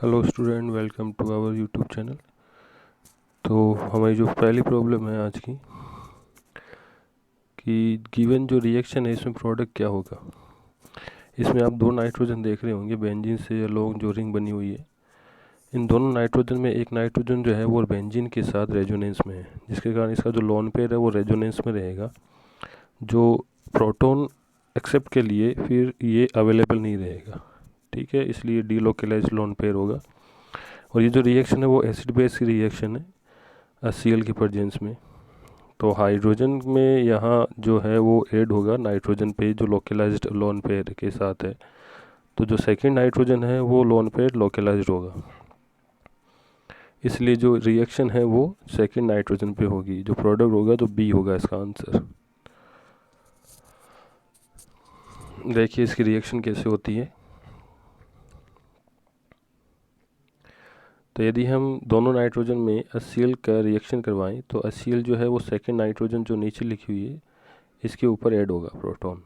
Hello student, welcome to our YouTube channel. तो हमारी जो पहली प्रॉब्लम है आज की कि गिवन जो रिएक्शन है इसमें प्रोडक्ट क्या होगा। इसमें आप दो नाइट्रोजन देख रहे होंगे बेंजीन से अलोंग जो रिंग बनी हुई है। इन दोनों नाइट्रोजन में एक नाइट्रोजन जो है वो बेंजीन के साथ रेजोनेंस में है, जिसके कारण इसका जो लोन पेयर है वो रेजोनेंस में रहेगा। जो प्रोटॉन एक्सेप्ट के लिए फिर ये अवेलेबल नहीं रहेगा, ठीक है, इसलिए डीलोकलाइज्ड लोन पेयर होगा। और ये जो रिएक्शन है वो एसिड बेस की रिएक्शन है HCl के प्रेजेंस में। तो हाइड्रोजन में यहाँ जो है वो ऐड होगा नाइट्रोजन पे जो लोकलाइज्ड लोन पेयर के साथ है। तो जो सेकंड नाइट्रोजन है वो लोन पेयर लोकलाइज्ड होगा, इसलिए जो रिएक्शन है वो सेकंड नाइट्रोजन पे होगी। जो प्रोडक्ट होगा तो बी होगा इसका आंसर। देखिए इसकी रिएक्शन कैसे होती है। तो यदि हम दोनों नाइट्रोजन में HCl का रिएक्शन करवाएं तो HCl जो है वो सेकंड नाइट्रोजन जो नीचे लिखी हुई है इसके ऊपर ऐड होगा प्रोटॉन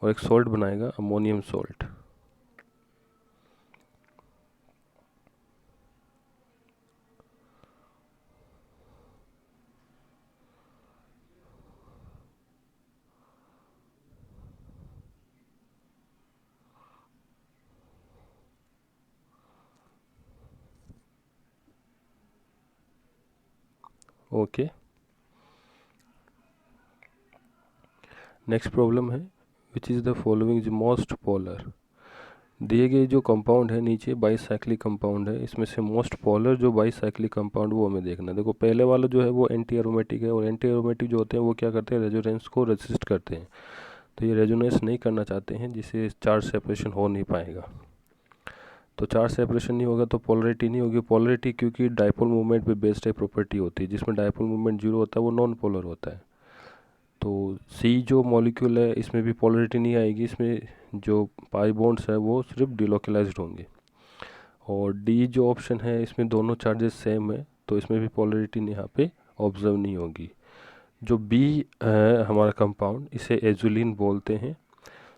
और एक सॉल्ट बनाएगा, ammonium salt. Okay, next problem है which is the following is most polar. दिए गए जो कंपाउंड है नीचे बाईसाइक्लिक कंपाउंड है, इसमें से मोस्ट पोलर जो बाईसाइक्लिक कंपाउंड वो हमें देखना है। देखो पहले वाला जो है वो एंटी एरोमेटिक है, और एंटी एरोमेटिक जो होते हैं वो क्या करते हैं, रेजोनेंस को रेजिस्ट करते हैं। तो ये रेजोनेंस नहीं करना चाहते हैं, जिससे चार्ज सेपरेशन हो नहीं पाएगा। तो चार्ज सेपरेशन नहीं होगा तो पोलरिटी नहीं होगी। पोलरिटी क्योंकि डायपोल मूवमेंट पे बेस्ड एक प्रॉपर्टी होती है, जिसमें डायपोल मूवमेंट जीरो होता है वो नॉन पोलर होता है। तो सी जो मॉलिक्यूल है इसमें भी पोलरिटी नहीं आएगी, इसमें जो पाई बॉन्ड्स है वो सिर्फ डिलोकलाइज्ड होंगे। और डी जो ऑप्शन है इसमें दोनों चार्जेस सेम है, तो इसमें भी पोलरिटी यहाँ पे ऑब्जर्व नहीं होगी। जो बी है हमारा कंपाउंड, इसे एजुलिन बोलते हैं।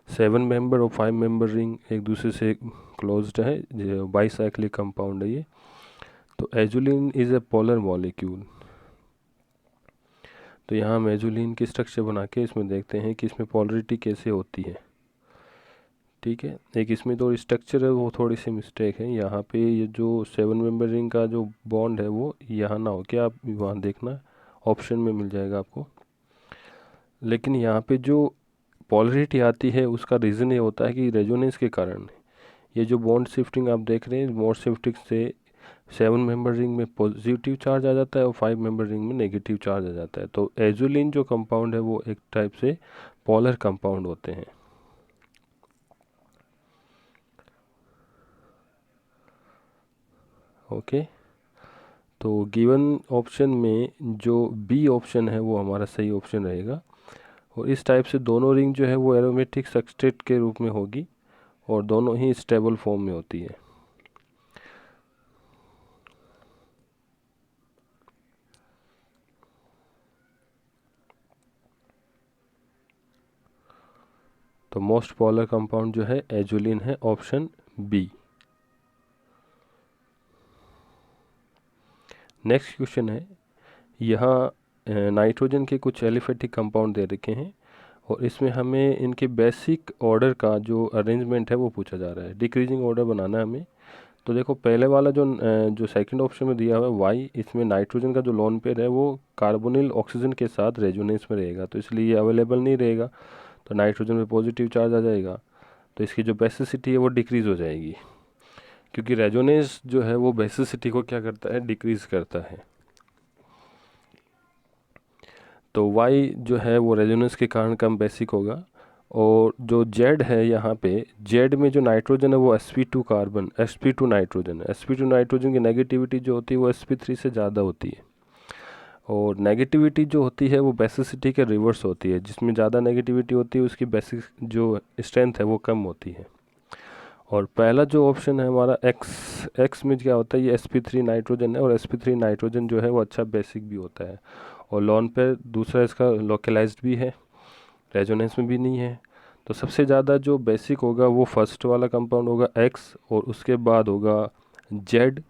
7 मेंबर और 5 मेंबर रिंग एक दूसरे से क्लोज्ड है, बाईसाइक्लिक कंपाउंड है ये। तो azulene is a polar molecule. तो यहाँ हम एजुलिन की स्ट्रक्चर बना के इसमें देखते हैं कि इसमें पोलरिटी कैसे होती है। ठीक है, एक इसमें तो स्ट्रक्चर है वो थोड़ी सी मिस्टेक है। यहाँ पे ये जो 7 मेंबर रिंग का जो बॉन्ड है वो यहाँ ना हो के आप वहाँ देखना, ऑप्शन में मिल जाएगा आपको। लेकिन यहाँ पे जो पोलरिटी आती है उसका रीज़न ये होता है कि रेजोनेंस के कारण ये जो बॉन्ड शिफ्टिंग आप देख रहे हैं, बॉन्ड शिफ्टिंग से 7 मेंबर रिंग में पॉजिटिव चार्ज आ जाता है और 5 मेंबर रिंग में नेगेटिव चार्ज आ जाता है। तो एजुलिन जो कंपाउंड है वो एक टाइप से पोलर कंपाउंड होते हैं। ओके, तो गिवन ऑप्शन में जो बी ऑप्शन है वो हमारा सही ऑप्शन रहेगा। और इस टाइप से दोनों रिंग जो है वो एरोमेटिक सब्सट्रेट के रूप में होगी और दोनों ही स्टेबल फॉर्म में होती है। तो मोस्ट पोलर कंपाउंड जो है एजुलिन है, ऑप्शन बी। नेक्स्ट क्वेश्चन है, यहाँ नाइट्रोजन के कुछ एलिफेटिक कंपाउंड दे रखे हैं और इसमें हमें इनके बेसिक ऑर्डर का जो अरेंजमेंट है वो पूछा जा रहा है। डिक्रीजिंग ऑर्डर बनाना है हमें। तो देखो पहले वाला जो सेकंड ऑप्शन में दिया हुआ है वाई, इसमें नाइट्रोजन का जो लोन पेयर है वो कार्बोनिल ऑक्सीजन के साथ रेजोनेंस में रहेगा, तो इसलिए ये अवेलेबल नहीं रहेगा। तो नाइट्रोजन में पॉजिटिव चार्ज आ जाएगा, तो इसकी जो बेसिसिटी है वो डिक्रीज़ हो जाएगी, क्योंकि रेजोनेंस जो है वो बेसिसिटी को क्या करता है, डिक्रीज़ करता है। तो वाई जो है वो रेजोनेंस के कारण कम बेसिक होगा। और जो जेड है यहाँ पे, जेड में जो नाइट्रोजन है वो sp2 कार्बन, sp2 नाइट्रोजन है। sp2 नाइट्रोजन की नेगेटिविटी जो होती है वो sp3 से ज़्यादा होती है, और नेगेटिविटी जो होती है वो बेसिसिटी के रिवर्स होती है। जिसमें ज़्यादा नेगेटिविटी होती है उसकी बेसिक जो स्ट्रेंथ है वो कम होती है। और पहला जो ऑप्शन है हमारा एक्स में क्या होता है, ये sp3 नाइट्रोजन है, और sp3 नाइट्रोजन जो है वो अच्छा बेसिक भी होता है। और लॉन पे दूसरा इसका लोकलाइज्ड भी है, रेजोनेंस में भी नहीं है। तो सबसे ज़्यादा जो बेसिक होगा वो फर्स्ट वाला कंपाउंड होगा एक्स, और उसके बाद होगा जेड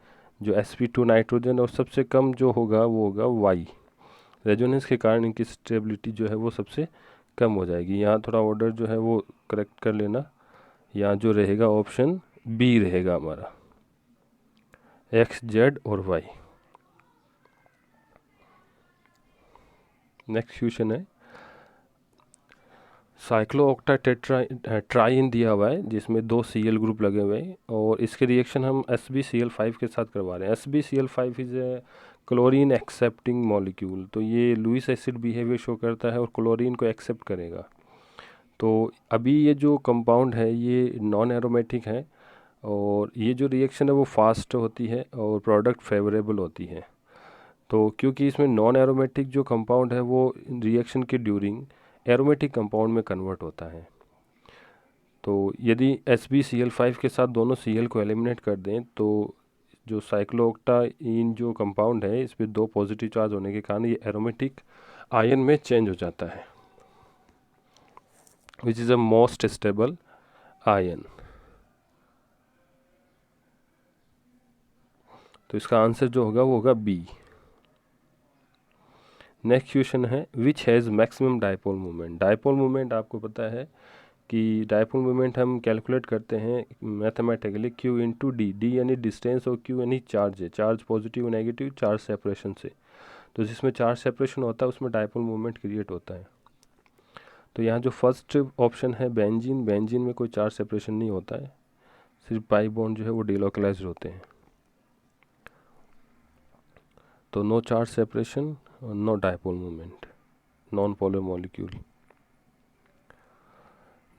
जो sp2 नाइट्रोजन, और सबसे कम जो होगा वो होगा वाई। रेजोनेंस के कारण इनकी स्टेबिलिटी जो है वो सबसे कम हो जाएगी। यहाँ थोड़ा ऑर्डर जो है वो करेक्ट कर लेना। यहाँ जो रहेगा ऑप्शन बी रहेगा हमारा, एक्स, जेड और वाई। नेक्स्ट क्वेश्चन है, साइक्लोऑक्टा ट्राइन दिया हुआ है जिसमें 2 Cl ग्रुप लगे हुए हैं, और इसके रिएक्शन हम SbCl5 के साथ करवा रहे हैं। SbCl5 is a chlorine accepting molecule, तो ये लुईस एसिड बिहेवियर शो करता है और क्लोरीन को एक्सेप्ट करेगा। तो अभी ये जो कंपाउंड है ये नॉन एरोमेटिक है, और ये जो रिएक्शन है वो फास्ट होती है और प्रोडक्ट फेवरेबल होती है। तो क्योंकि इसमें नॉन एरोमेटिक जो कंपाउंड है वो रिएक्शन के ड्यूरिंग एरोमेटिक कंपाउंड में कन्वर्ट होता है। तो यदि SbCl5 के साथ दोनों Cl को एलिमिनेट कर दें तो जो साइक्लोऑक्टाइन जो कंपाउंड है इस पर 2 पॉजिटिव चार्ज होने के कारण ये एरोमेटिक आयन में चेंज हो जाता है, which is a most stable ion. तो इसका आंसर जो होगा वो होगा बी। नेक्स्ट क्वेश्चन है, which has maximum dipole moment. Dipole moment आपको पता है कि डायपोल मोमेंट हम कैलकुलेट करते हैं mathematically Q into D. D यानी डिस्टेंस और Q यानी चार्ज है, charge positive negative charge separation से। तो जिसमें चार्ज सेपरेशन होता है उसमें डायपोल मोमेंट क्रिएट होता है। तो यहाँ जो फर्स्ट ऑप्शन है बेंजीन, बेंजीन में कोई चार्ज सेपरेशन नहीं होता है, सिर्फ पाई बॉन्ड जो है वो डिलोकलाइज होते हैं। तो no charge separation, no dipole moment, non polar molecule.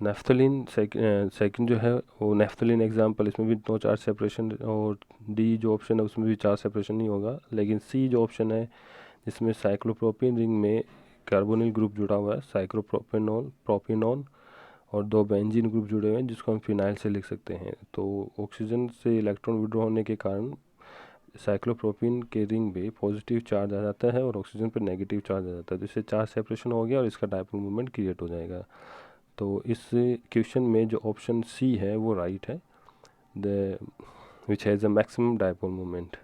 Naphthalene second जो है वो नेफ्थलीन एग्जांपल, इसमें भी नो चार्ज सेपरेशन, और डी जो ऑप्शन है उसमें भी चार्ज सेपरेशन नहीं होगा। लेकिन सी जो ऑप्शन है जिसमें साइक्लोप्रोपीन रिंग में कार्बोनिल ग्रुप जुड़ा हुआ है, साइक्लोप्रोपेनॉल, प्रोपिनॉल, और 2 बेंजीन ग्रुप जुड़े हुए हैं जिसको हम फिनाइल से लिख सकते हैं। तो ऑक्सीजन से इलेक्ट्रॉन विड्रॉ होने के कारण साइक्लोप्रोपीन के रिंग में पॉजिटिव चार्ज आ जाता है और ऑक्सीजन पर नेगेटिव चार्ज आ जाता है, जिससे चार्ज सेपरेशन हो गया और इसका डायपोल मोमेंट क्रिएट हो जाएगा। तो इस क्वेश्चन में जो ऑप्शन सी है वो राइट है, the which has a maximum dipole moment.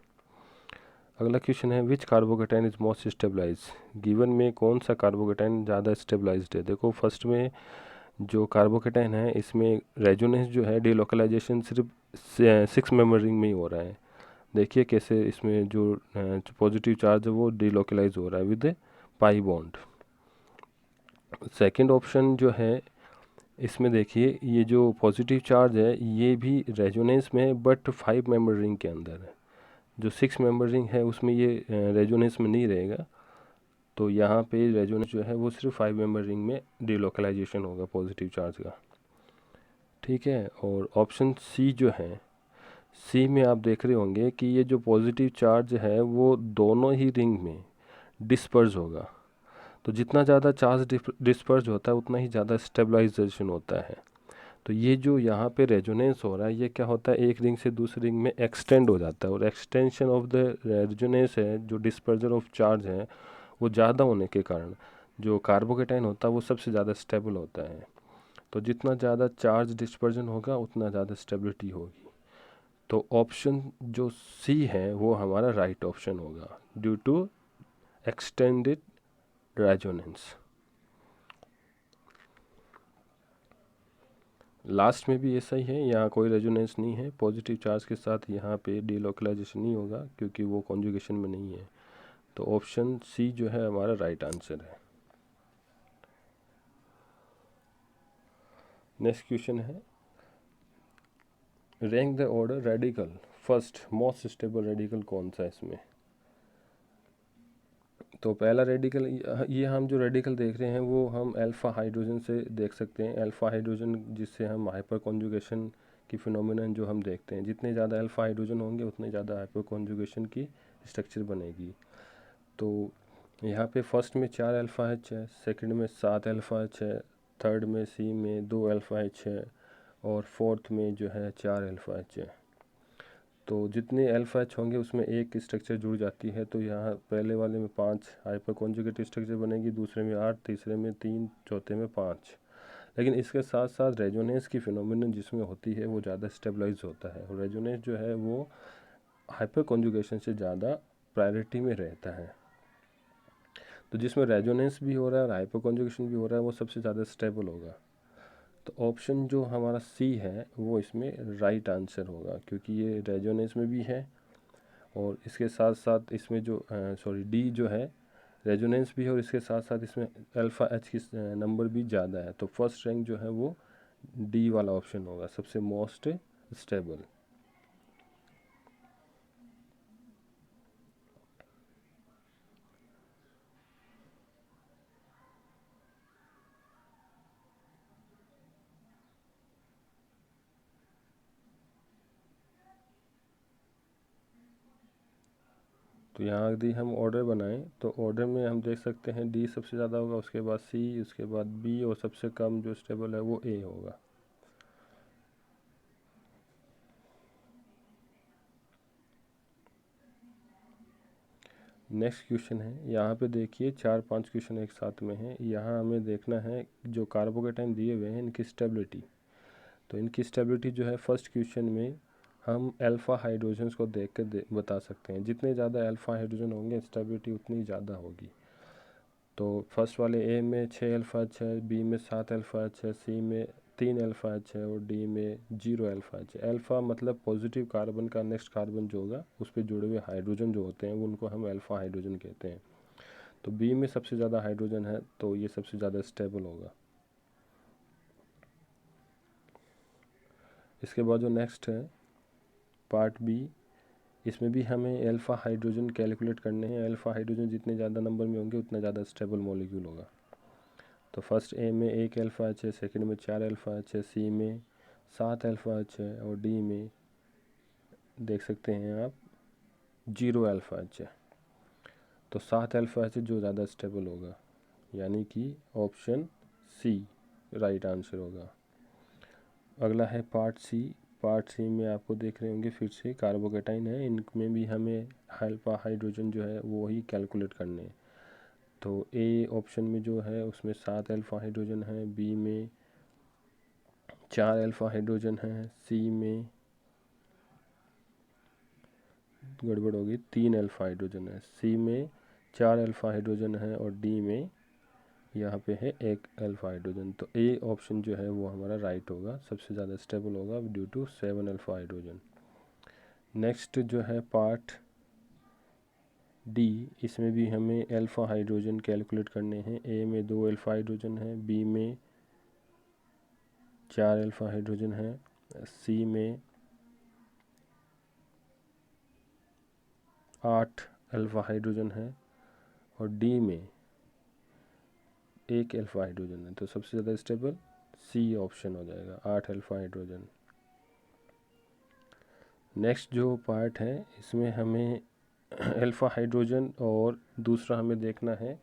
अगला क्वेश्चन है, which carbocation is most stabilize. Given में कौन सा कार्बोकेटाइन ज़्यादा स्टेबलाइज्ड है। देखो फर्स्ट में जो कार्बोकेटाइन है इसमें रेजोनेंस जो है डिलोकलाइजेशन सिर्फ 6 मेंबर रिंग में ही हो रहा है। देखिए कैसे इसमें जो पॉजिटिव चार्ज है वो डिलोकलाइज हो रहा है with pi bond. Second option जो है इसमें देखिए ये जो पॉजिटिव चार्ज है ये भी रेजोनेंस में है बट 5 मेंबर रिंग के अंदर है। जो 6 मेंबर रिंग है उसमें ये रेजोनेंस में नहीं रहेगा। तो यहाँ पे रेजोनेंस जो है वो सिर्फ 5 मेंबर रिंग में डिलोकलाइजेशन होगा पॉजिटिव चार्ज का। ठीक है, और ऑप्शन सी जो है, सी में आप देख रहे होंगे कि ये जो पॉजिटिव चार्ज है वो दोनों ही रिंग में डिस्पर्स होगा। तो जितना ज़्यादा चार्ज डिस्पर्स होता है उतना ही ज़्यादा स्टेबलाइजेशन होता है। तो ये जो यहाँ पे रेजोनेंस हो रहा है ये क्या होता है, एक रिंग से दूसरे रिंग में एक्सटेंड हो जाता है, और एक्सटेंशन ऑफ द रेजोनेंस है जो डिस्पर्जन ऑफ चार्ज है वो ज़्यादा होने के कारण जो कार्बोकेटाइन होता है वो सबसे ज़्यादा स्टेबल होता है। तो जितना ज़्यादा चार्ज डिस्पर्जन होगा उतना ज़्यादा स्टेबिलिटी होगी। तो ऑप्शन जो सी है वो हमारा राइट ऑप्शन होगा, due to extended resonance. Last में भी ऐसा ही है, यहाँ कोई रेजोनेंस नहीं है, पॉजिटिव चार्ज के साथ यहाँ पे डिलोकलाइजेशन नहीं होगा क्योंकि वो कॉन्जुगेशन में नहीं है। तो ऑप्शन सी जो है हमारा राइट आंसर है। नेक्स्ट क्वेश्चन है, rank the order radical first most stable radical कौन सा है इसमें। तो पहला रेडिकल, ये हम जो रेडिकल देख रहे हैं वो हम अल्फ़ा हाइड्रोजन से देख सकते हैं। अल्फ़ा हाइड्रोजन जिससे हम हाइपर कॉन्जुगेशन की फिनोमिनन जो हम देखते हैं, जितने ज़्यादा अल्फ़ा हाइड्रोजन होंगे उतने ज़्यादा हाइपर कॉन्जुगेशन की स्ट्रक्चर बनेगी। तो यहाँ पे फर्स्ट में 4 अल्फ़ा एच है, सेकंड में 7 अल्फ़ा एच है, थर्ड में सी में 2 अल्फ़ा एच है, और फोर्थ में जो है 4 अल्फ़ा एच है। तो जितने अल्फ़ा एच होंगे उसमें एक स्ट्रक्चर जुड़ जाती है। तो यहाँ पहले वाले में 5 हाइपर कॉन्जुगेट स्ट्रक्चर बनेगी, दूसरे में 8, तीसरे में 3, चौथे में 5। लेकिन इसके साथ साथ रेजोनेंस की फिनोमिनन जिसमें होती है वो ज़्यादा स्टेबलाइज होता है, और रेजोनेंस जो है वो हाइपर कॉन्जुगेशन से ज़्यादा प्रायोरिटी में रहता है। तो जिसमें रेजोनेंस भी हो रहा है और हाइपर कॉन्जुगेशन भी हो रहा है वो सबसे ज़्यादा स्टेबल होगा। तो ऑप्शन जो हमारा सी है वो इसमें राइट आंसर होगा, क्योंकि ये रेजोनेंस में भी है और इसके साथ साथ इसमें जो डी जो है रेजोनेंस भी है और इसके साथ साथ इसमें अल्फ़ा एच की नंबर भी ज़्यादा है। तो फर्स्ट रैंक जो है वो डी वाला ऑप्शन होगा, सबसे मोस्ट स्टेबल। तो यहाँ यदि हम ऑर्डर बनाएं तो ऑर्डर में हम देख सकते हैं डी सबसे ज़्यादा होगा, उसके बाद सी, उसके बाद बी और सबसे कम जो स्टेबल है वो ए होगा। नेक्स्ट क्वेश्चन है, यहाँ पे देखिए 4-5 क्वेश्चन एक साथ में है। यहाँ हमें देखना है जो कार्बोकेटाइन दिए हुए हैं इनकी स्टेबिलिटी। तो इनकी स्टेबिलिटी जो है फर्स्ट क्वेश्चन में हम अल्फ़ा हाइड्रोजन्स को देख कर बता सकते हैं। जितने ज़्यादा अल्फ़ा हाइड्रोजन होंगे स्टेबिलिटी उतनी ज़्यादा होगी। तो फर्स्ट वाले ए में 6 अल्फ़ा एच है, बी में 7 अल्फ़ा एच है, सी में 3 अल्फ़ा एच है और डी में 0 अल्फ़ा एच है। अल्फ़ा मतलब पॉजिटिव कार्बन का नेक्स्ट कार्बन जो होगा उस पर जुड़े हुए हाइड्रोजन जो होते हैं वो उनको हम अल्फ़ा हाइड्रोजन कहते हैं। तो बी में सबसे ज़्यादा हाइड्रोजन है तो ये सबसे ज़्यादा स्टेबल होगा। इसके बाद जो नेक्स्ट है पार्ट बी, इसमें भी हमें अल्फ़ा हाइड्रोजन कैलकुलेट करने हैं। अल्फ़ा हाइड्रोजन जितने ज़्यादा नंबर में होंगे उतना ज़्यादा स्टेबल मॉलिक्यूल होगा। तो फर्स्ट ए में 1 अल्फ़ा एच है, सेकंड में 4 अल्फ़ा एच है, सी में 7 अल्फ़ा एच है और डी में देख सकते हैं आप 0 अल्फ़ा एच है। तो 7 अल्फ़ा एच जो ज़्यादा स्टेबल होगा, यानी कि ऑप्शन सी राइट आंसर होगा। अगला है पार्ट सी। पार्ट सी में आपको देख रहे होंगे फिर से कार्बोकेटाइन है, इनमें भी हमें अल्फ़ा हाइड्रोजन जो है वो ही कैलकुलेट करने हैं। तो ए ऑप्शन में जो है उसमें 7 अल्फ़ा हाइड्रोजन है, बी में 4 अल्फ़ा हाइड्रोजन है, सी में गड़बड़ होगी 3 अल्फ़ा हाइड्रोजन है, सी में 4 अल्फ़ा हाइड्रोजन है और डी में यहाँ पे है 1 अल्फ़ा हाइड्रोजन। तो ए ऑप्शन जो है वो हमारा राइट होगा, सबसे ज़्यादा स्टेबल होगा due to 7 alpha hydrogen. Next जो है पार्ट डी, इसमें भी हमें अल्फ़ा हाइड्रोजन कैलकुलेट करने हैं। ए में 2 अल्फ़ा हाइड्रोजन है, बी में 4 अल्फ़ा हाइड्रोजन है, सी में 8 अल्फ़ा हाइड्रोजन है और डी में 1 अल्फ़ा हाइड्रोजन है। तो सबसे ज़्यादा स्टेबल सी ऑप्शन हो जाएगा, 8 अल्फ़ा हाइड्रोजन। नेक्स्ट जो पार्ट है इसमें हमें अल्फ़ा हाइड्रोजन और दूसरा हमें देखना है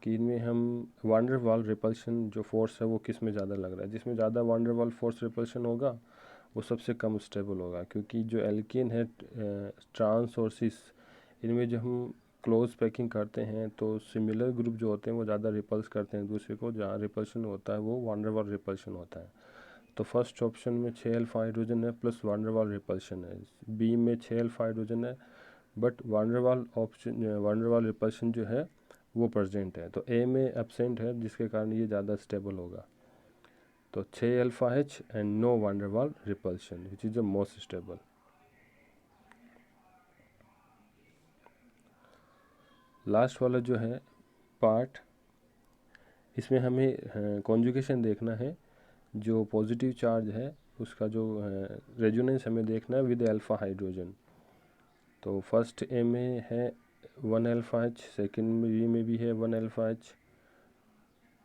कि इनमें हम वांडर वाल रिपल्शन जो फोर्स है वो किस में ज़्यादा लग रहा है। जिसमें ज़्यादा वांडर वाल फोर्स रिपल्शन होगा वो सबसे कम स्टेबल होगा, क्योंकि जो एल्केन है ट्रांस और सिस, इनमें जो हम क्लोज पैकिंग करते हैं तो सिमिलर ग्रुप जो होते हैं वो ज़्यादा रिपल्स करते हैं दूसरे को, जहाँ रिपल्शन होता है वो वांडर वाल रिपल्शन होता है। तो फर्स्ट ऑप्शन में 6 अल्फ़ा हाइड्रोजन है प्लस वांडर वाल रिपल्शन है, बी में 6 अल्फ़ा हाइड्रोजन है but van der Waal option van der Waal repulsion जो है वो प्रेजेंट है। तो ए में एब्सेंट है जिसके कारण ये ज़्यादा स्टेबल होगा। तो 6 alpha H and no van der Waals repulsion which is the most stable. Last वाला जो है पार्ट, इसमें हमें कॉन्जुगेशन देखना है। जो पॉजिटिव चार्ज है उसका जो रेजोनेंस हमें देखना है विद अल्फ़ा हाइड्रोजन। तो फर्स्ट ए में है 1 अल्फ़ा एच, सेकेंड बी में भी है 1 अल्फ़ा एच,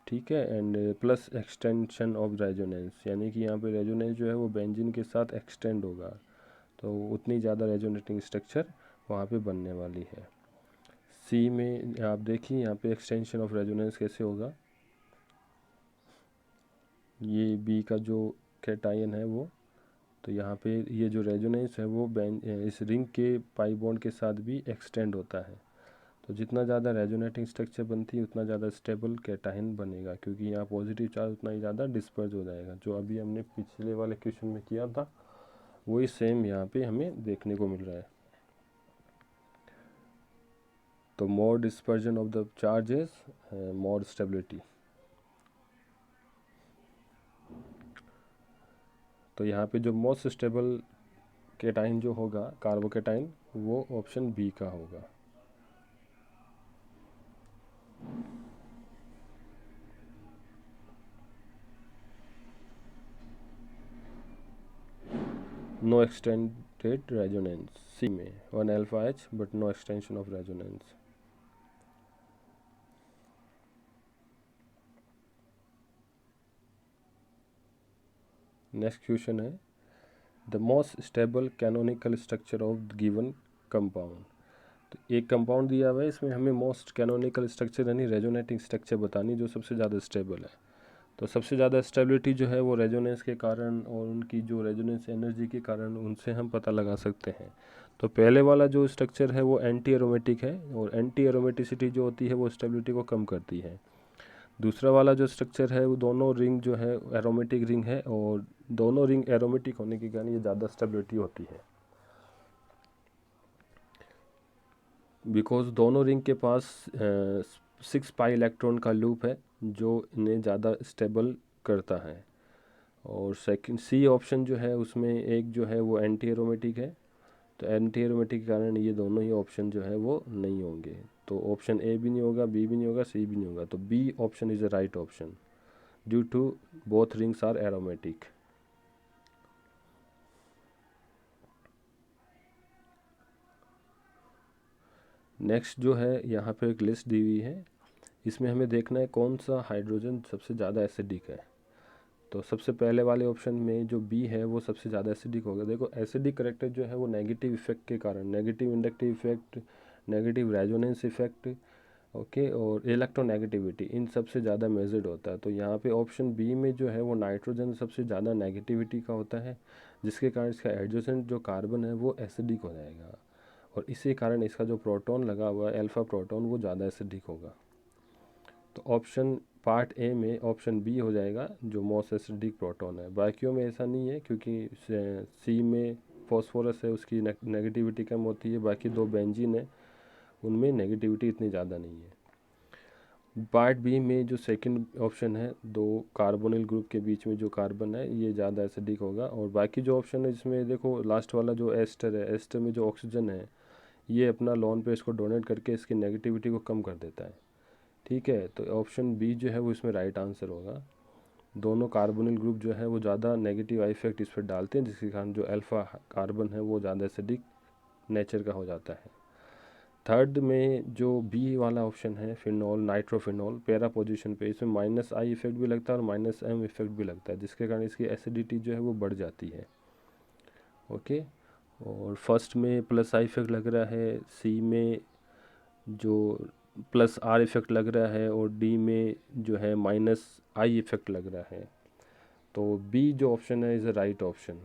ठीक है, and plus extension of resonance, यानी कि यहाँ पे रेजोनेंस जो है वो बेंजीन के साथ एक्सटेंड होगा तो उतनी ज़्यादा रेजोनेटिंग स्ट्रक्चर वहाँ पे बनने वाली है। सी में आप देखिए यहाँ पे एक्सटेंशन ऑफ रेजोनेंस कैसे होगा, ये बी का जो कैटायन है वो, तो यहाँ पे ये जो रेजोनेंस है वो इस रिंग के पाई बॉन्ड के साथ भी एक्सटेंड होता है। तो जितना ज़्यादा रेजोनेटिंग स्ट्रक्चर बनती है उतना ज़्यादा स्टेबल कैटायन बनेगा, क्योंकि यहाँ पॉजिटिव चार्ज उतना ही ज़्यादा डिस्पर्स हो जाएगा। जो अभी हमने पिछले वाले क्वेश्चन में किया था वही सेम यहाँ पे हमें देखने को मिल रहा है। तो more dispersion of the charge is more stability. तो यहाँ पे जो मोस्ट स्टेबल केटाइन जो होगा कार्बोकेटाइन वो ऑप्शन बी का होगा। नो एक्सटेंडेड रेजोनेंस सी में 1 alpha H but no extension of resonance. Next question है the most stable canonical structure of given compound. तो एक कंपाउंड दिया हुआ है, इसमें हमें मोस्ट कैनोनिकल स्ट्रक्चर यानी रेजोनेटिंग स्ट्रक्चर बतानी जो सबसे ज़्यादा स्टेबल है। तो सबसे ज़्यादा स्टेबिलिटी जो है वो रेजोनेंस के कारण और उनकी जो रेजोनेंस एनर्जी के कारण उनसे हम पता लगा सकते हैं। तो पहले वाला जो स्ट्रक्चर है वो एंटी एरोमेटिक है और एंटी एरोमेटिसिटी जो होती है वो स्टेबिलिटी को कम करती है। दूसरा वाला जो स्ट्रक्चर है वो दोनों रिंग जो है एरोमेटिक रिंग है और दोनों रिंग एरोमेटिक होने के कारण ये ज़्यादा स्टेबिलिटी होती है, बिकॉज दोनों रिंग के पास 6 पाई इलेक्ट्रॉन का लूप है जो इन्हें ज़्यादा स्टेबल करता है। और सेकंड सी ऑप्शन जो है उसमें एक जो है वो एंटी एरोमेटिक है, तो एंटी एरोमेटिक के कारण ये दोनों ही ऑप्शन जो है वो नहीं होंगे। तो ऑप्शन ए भी नहीं होगा, बी भी नहीं होगा, सी भी नहीं होगा। तो B option is the right option due to both rings are aromatic. Next जो है यहाँ पे एक लिस्ट दी हुई है, इसमें हमें देखना है कौन सा हाइड्रोजन सबसे ज़्यादा एसिडिक है। तो सबसे पहले वाले ऑप्शन में जो बी है वो सबसे ज़्यादा एसिडिक होगा। देखो एसिडिक करेक्टर जो है वो नेगेटिव इफेक्ट के कारण, negative inductive effect, negative resonance effect, okay, और इलेक्ट्रोनेगेटिविटी, इन सबसे ज़्यादा मेजर्ड होता है। तो यहाँ पे ऑप्शन बी में जो है वो नाइट्रोजन सबसे ज़्यादा नेगेटिविटी का होता है, जिसके कारण इसका एडजेसेंट जो कार्बन है वो एसिडिक हो जाएगा और इसी कारण इसका जो प्रोटॉन लगा हुआ है अल्फा प्रोटॉन वो ज़्यादा एसिडिक होगा। तो ऑप्शन पार्ट ए में ऑप्शन बी हो जाएगा जो मोस्ट एसिडिक प्रोटॉन है। बाकियों में ऐसा नहीं है क्योंकि सी में फॉस्फोरस है उसकी नेगेटिविटी कम होती है, बाकी दो बेंजीन है उनमें नेगेटिविटी इतनी ज़्यादा नहीं है। पार्ट बी में जो सेकंड ऑप्शन है दो कार्बोनिल ग्रुप के बीच में जो कार्बन है ये ज़्यादा एसिडिक होगा। और बाकी जो ऑप्शन है जिसमें देखो लास्ट वाला जो एस्टर है, एस्टर में जो ऑक्सीजन है ये अपना लोन पेयर को डोनेट करके इसकी नेगेटिविटी को कम कर देता है, ठीक है। तो ऑप्शन बी जो है वो इसमें राइट आंसर होगा। दोनों कार्बोनिल ग्रुप जो है वो ज़्यादा नेगेटिव इफेक्ट इस पर डालते हैं, जिसके कारण जो अल्फा कार्बन है वो ज़्यादा एसिडिक नेचर का हो जाता है। थर्ड में जो बी वाला ऑप्शन है फिनॉल, नाइट्रोफिनॉल, पैरा पोजीशन पे इसमें माइनस आई इफेक्ट भी लगता है और माइनस एम इफेक्ट भी लगता है, जिसके कारण इसकी एसिडिटी जो है वो बढ़ जाती है, ओके। और फर्स्ट में प्लस आई इफेक्ट लग रहा है, सी में जो प्लस आर इफेक्ट लग रहा है और डी में जो है माइनस आई इफेक्ट लग रहा है। तो बी जो ऑप्शन है is the right option.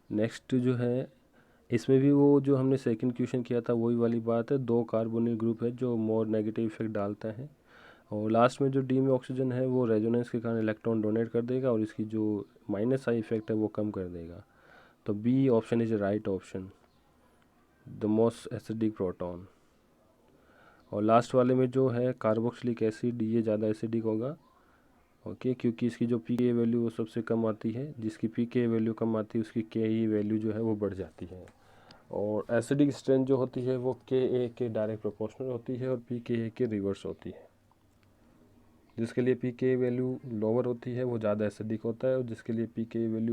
Next जो है इसमें भी वो जो हमने सेकंड क्वेश्चन किया था वही वाली बात है, दो कार्बोनिल ग्रुप है जो मोर नेगेटिव इफेक्ट डालता है और लास्ट में जो डी में ऑक्सीजन है वो रेजोनेंस के कारण इलेक्ट्रॉन डोनेट कर देगा और इसकी जो माइनस आई इफेक्ट है वो कम कर देगा। तो B option is right option, the most acidic proton. और लास्ट वाले में जो है कार्बोक्सिलिक एसिड ये ज़्यादा एसिडिक होगा, ओके, क्योंकि इसकी जो पी के वैल्यू वो सबसे कम आती है, जिसकी पी के वैल्यू कम आती है उसकी के ई वैल्यू जो है वो बढ़ जाती है। और एसिडिक स्ट्रेंथ जो होती है वो के ए के डायरेक्ट प्रोपोर्शनल होती है और पी के ए के रिवर्स होती है। जिसके लिए पी के वैल्यू लोअर होती है वो ज़्यादा एसिडिक होता है और जिसके लिए पी के वैल्यू